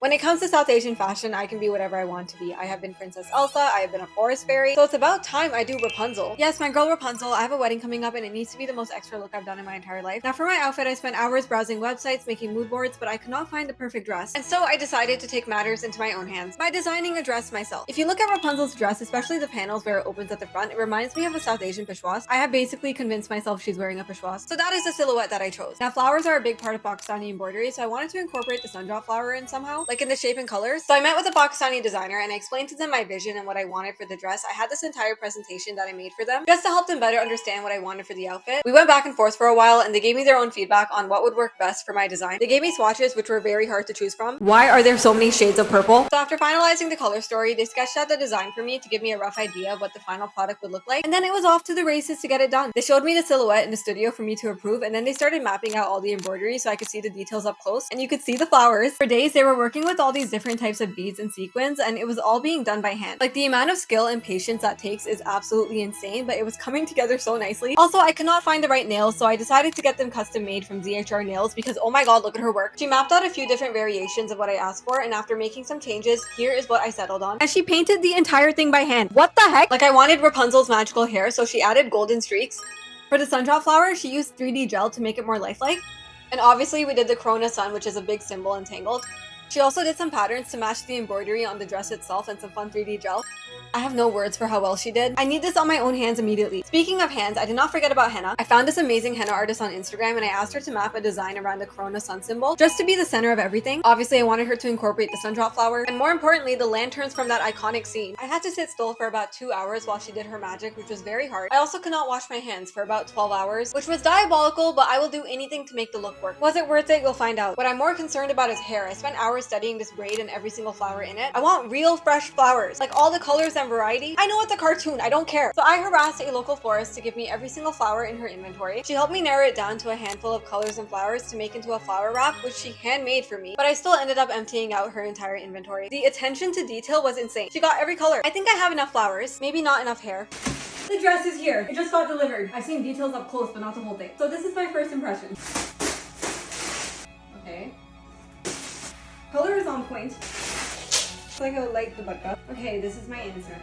When it comes to South Asian fashion, I can be whatever I want to be. I have been Princess Elsa, I have been a forest fairy, so it's about time I do Rapunzel. Yes, my girl Rapunzel, I have a wedding coming up and it needs to be the most extra look I've done in my entire life. Now for my outfit, I spent hours browsing websites, making mood boards, but I could not find the perfect dress. And so I decided to take matters into my own hands by designing a dress myself. If you look at Rapunzel's dress, especially the panels where it opens at the front, it reminds me of a South Asian peshwas. I have basically convinced myself she's wearing a peshwas. So that is the silhouette that I chose. Now flowers are a big part of Pakistani embroidery, so I wanted to incorporate the sundrop flower in somehow, like in the shape and color. So I met with a Pakistani designer and I explained to them my vision and what I wanted for the dress. I had this entire presentation that I made for them just to help them better understand what I wanted for the outfit. We went back and forth for a while and they gave me their own feedback on what would work best for my design. They gave me swatches which were very hard to choose from. Why are there so many shades of purple? So after finalizing the color story, they sketched out the design for me to give me a rough idea of what the final product would look like. And then it was off to the races to get it done. They showed me the silhouette in the studio for me to approve, and then they started mapping out all the embroidery so I could see the details up close and you could see the flowers. For days they were working with all these different types of beads and sequins, and it was all being done by hand. Like, the amount of skill and patience that takes is absolutely insane, but it was coming together so nicely. Also, I could not find the right nails, so I decided to get them custom made from ZHR Nails because oh my god, look at her work. She mapped out a few different variations of what I asked for, and after making some changes, here is what I settled on. And she painted the entire thing by hand. What the heck? Like, I wanted Rapunzel's magical hair, so she added golden streaks. For the sundrop flower, she used 3D gel to make it more lifelike. And obviously we did the Corona sun, which is a big symbol in Tangled. She also did some patterns to match the embroidery on the dress itself and some fun 3D gel. I have no words for how well she did. I need this on my own hands immediately. Speaking of hands, I did not forget about henna. I found this amazing henna artist on Instagram and I asked her to map a design around the Corona sun symbol just to be the center of everything. Obviously, I wanted her to incorporate the sundrop flower and more importantly, the lanterns from that iconic scene. I had to sit still for about 2 hours while she did her magic, which was very hard. I also could not wash my hands for about 12 hours, which was diabolical, but I will do anything to make the look work. Was it worth it? You'll find out. What I'm more concerned about is hair. I spent hours studying this braid and every single flower in it. I want real fresh flowers, like all the colors and variety. I know it's a cartoon, I don't care. So I harassed a local florist to give me every single flower in her inventory. She helped me narrow it down to a handful of colors and flowers to make into a flower wrap, which she handmade for me, but I still ended up emptying out her entire inventory. The attention to detail was insane. She got every color. I think I have enough flowers, maybe not enough hair. The dress is here. It just got delivered. I've seen details up close, but not the whole thing. So this is my first impression. Okay. Color is on point. It's like a light dupatta. Okay, this is my answer.